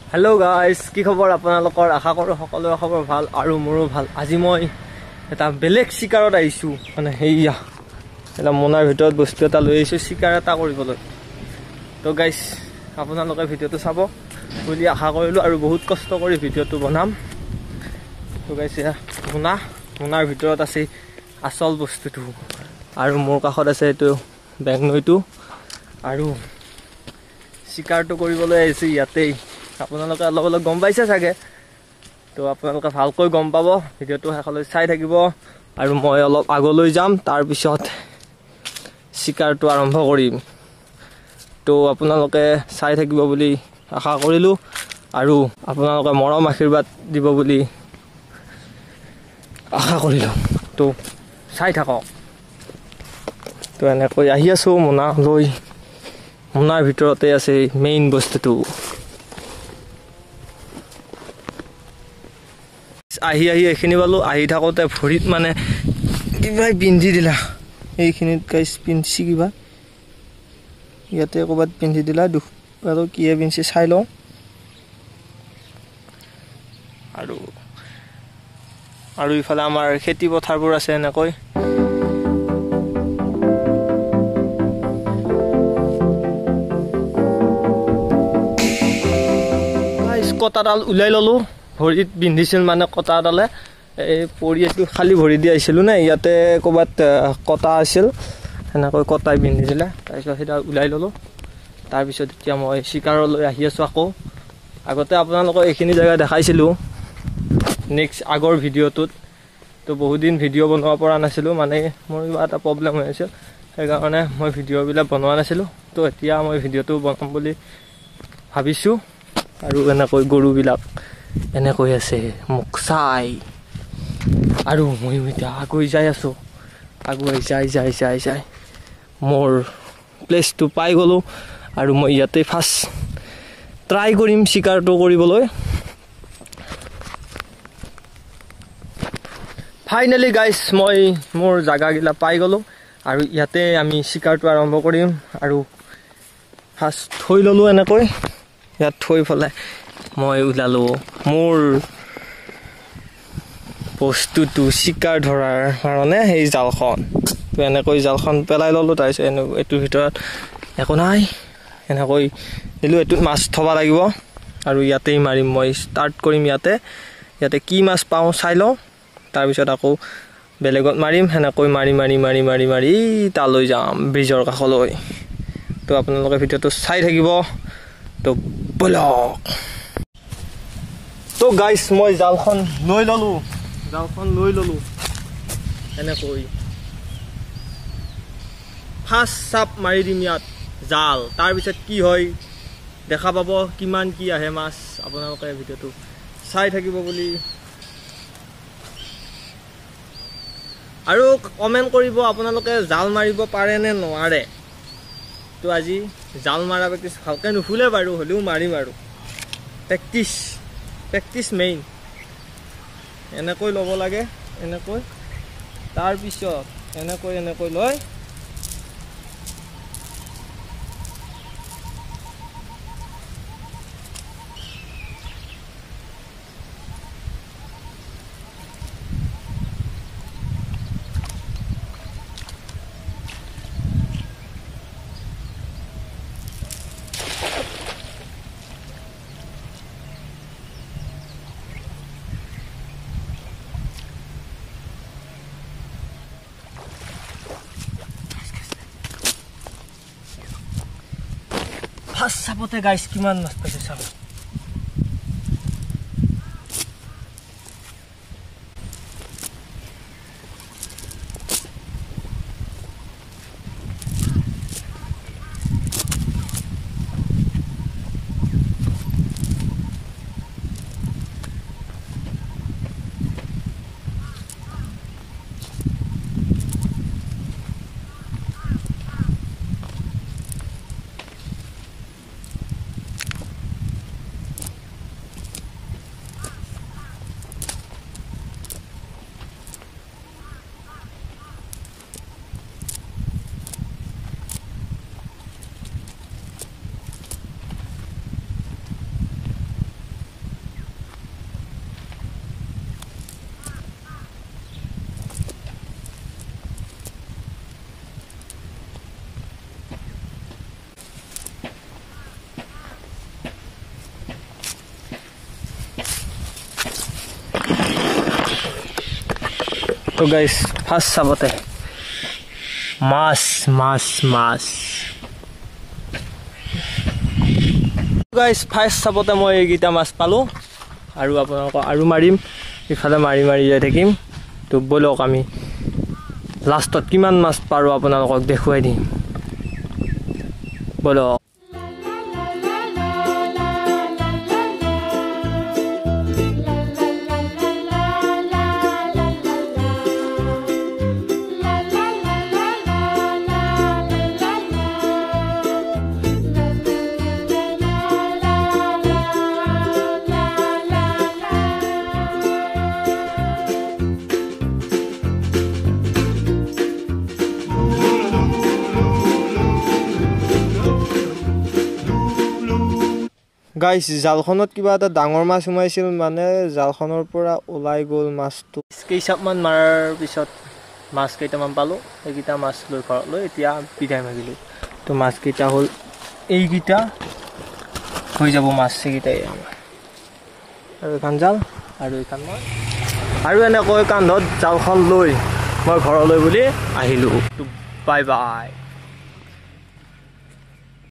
hello guys কি খবৰ আপোনালোকৰ আশা কৰো সকলোৰে খবৰ ভাল আৰু মোৰো ভাল আজি মই এটা বেলেগ শিকাৰত আইছো মানে হেইয়া এটা মনৰ ভিতৰত বস্তু এটা লৈ আইছো শিকাৰ এটা কৰিবলৈ তো গাইস আপোনালোকে ভিডিওটো চাব বুলি আশা কৰিলো আৰু বহুত কষ্ট কৰি ভিডিওটো বনাম তো গাইস মনৰ ভিতৰত আছে আসল বস্তুটো আৰু মোৰ কাষত আছে এটো বেংনৈটো আৰু শিকাৰটো কৰিবলৈ আইছো ইয়াতেই আপোনালোকে অলপ অলপ গম পাইছে চাগে তো আপোনালোকে ভালকৈ গম পাব ভিডিওটো হেকলৈ চাই থাকিব আৰু মই অলপ আগলৈ যাম তাৰ পিছত শিকাৰটো আৰম্ভ কৰিম তো আপোনালোকে চাই থাকিব বুলি আশা কৰিলো আৰু আপোনালোকে মৰম আশীৰ্বাদ দিব বুলি আশা কৰিলো তো চাই থাকক তো এনেকৈ আহি আছো মোনা লৈ মোনাৰ ভিতৰতে আছে মেইন বস্তুটো আহি এখিনি বালু আহি থাকোতে ভৰিত মানে কিবা পিন্ধি দিলা এইখিনিত গাইস পিন্ধছি কিবা ইয়াতে কবাত পিন্ধি দিলা দুখ আৰু কিয়ে পিন্ধছি চাই লও আৰু ইফালে আমাৰ খেতি পথাৰবোৰ আছে এনেকৈ গাইস কটাডাল উলাই ললো ভৰিত বিন্ধিছিল মানে কটাডালে এই পৰিয়েটো খালি ভৰি দি আইছিল না ইয়াতে কবাত কটা আছিল এনেকৈ কটাই বিন্ধিছিল তাৰপিছত হেটা উলাই ললো তাৰ পিছত এতিয়া মই শিকাৰলৈ আহি আছো আকৌ আগতে আপোনালোকক এইখিনি জায়গা দেখাইছিলো নেক্সট আগৰ ভিডিওটোত তো বহুত দিন ভিডিও বনোৱা পৰা নাছিলো মানে মোৰ এটা প্ৰবলেম হৈ আছিল সেই কাৰণে মই ভিডিও বিলাক বনোৱা নাছিলো তো এতিয়া মই ভিডিওটো বনাম বুলি ভাবিছো আৰু এনেকৈ গৰু বিলাক এনেকৈ আছে মুখ চাই আৰু মই এতিয়া আগৈ যাই আছো আগৈ যাই মোৰ প্লেসটো পাই গলো আৰু মই ইয়াতে ফাৰ্স্ট ট্ৰাই কৰিম শিকাৰটো কৰিবলৈ ফাইনালি গাইস মই মোৰ জাগা গিলা পাই গলো আৰু ইয়াতে আমি শিকাৰটো আৰম্ভ কৰিম আৰু ফাৰ্স্ট থৈ ললো এনেকৈ ইয়াত থৈ ফলাই মই উলালো মোৰ বস্তুটো শিকাৰ ধৰাৰ কাৰণে এই জালখন তো এনেকৈ জালখন পেলাই ললো তাইছে এটোৰ ভিতৰত একো নাই এনেকৈ দিলো এটোত মাছ থবা লাগিব আৰু ইয়াতেই মাৰিম মই স্টাৰ্ট কৰিম ইয়াতে কি মাছ পাও চাই লও তাৰ পিছত আকৌ বেলেগত মাৰিম হেনেকৈ মাৰি তালৈ যাম ব্ৰিজৰ কাষলৈ তো আপোনালোকে ভিডিওটো চাই থাকিব তো ব্লগ তো গাইস মই জালখন লৈ ললো এনেকৈ ফাৰ্স্ট চাপ মাৰি দিম ইয়াত জাল তাৰ পিছত কি হয় দেখা পাব কিমান কি আহে মাছ আপোনালোকে ভিডিওটো চাই থাকিব বুলি আৰু কমেন্ট কৰিব আপোনালোকে জাল মাৰিব পাৰে নে নোৱাৰে তো আজি জাল মাৰা প্ৰেক্টিছ ভালকৈ নুফুলে বাৰু হলেও মাৰিম আৰু প্ৰেক্টিছ মেইন এনেকৈ ল'ব লাগে এনেকৈ তাৰ পিছত এনেকৈ লৈ ফাৰ্স্ট সাপতে গাইস কিমান মাছ পাইছে চাব তো গাইছ ফাৰ্ষ্ট চাবতে মাছ মাছ মাছ গাইছ ফাৰ্ষ্ট চাবতে মই এইকেইটা মাছ পালোঁ আৰু আপোনালোকক আৰু মাৰিম ইফালে মাৰি মাৰি যাই থাকিম তো ব'লক আমি লাষ্টত কিমান মাছ পাৰোঁ আপোনালোকক দেখুৱাই দিম ব'লক গাইছ জালখনত কিবা এটা ডাঙৰ মাছ সোমাইছিল মানে জালখনৰ পৰা ওলাই গ'ল মাছটো কেইচাপমান মাৰাৰ পিছত মাছ কেইটামান পালোঁ এইকেইটা মাছ লৈ ঘৰত লৈ এতিয়া বিদায় মাগিলোঁ তো মাছকেইটা হ'ল এইকেইটা হৈ যাব মাছ এইকেইটাই আমাৰ আৰু এখন জাল আৰু এইখন মাছ আৰু এনেকৈ কান্ধত জালখন লৈ মই ঘৰলৈ বুলি আহিলোঁ বাই বাই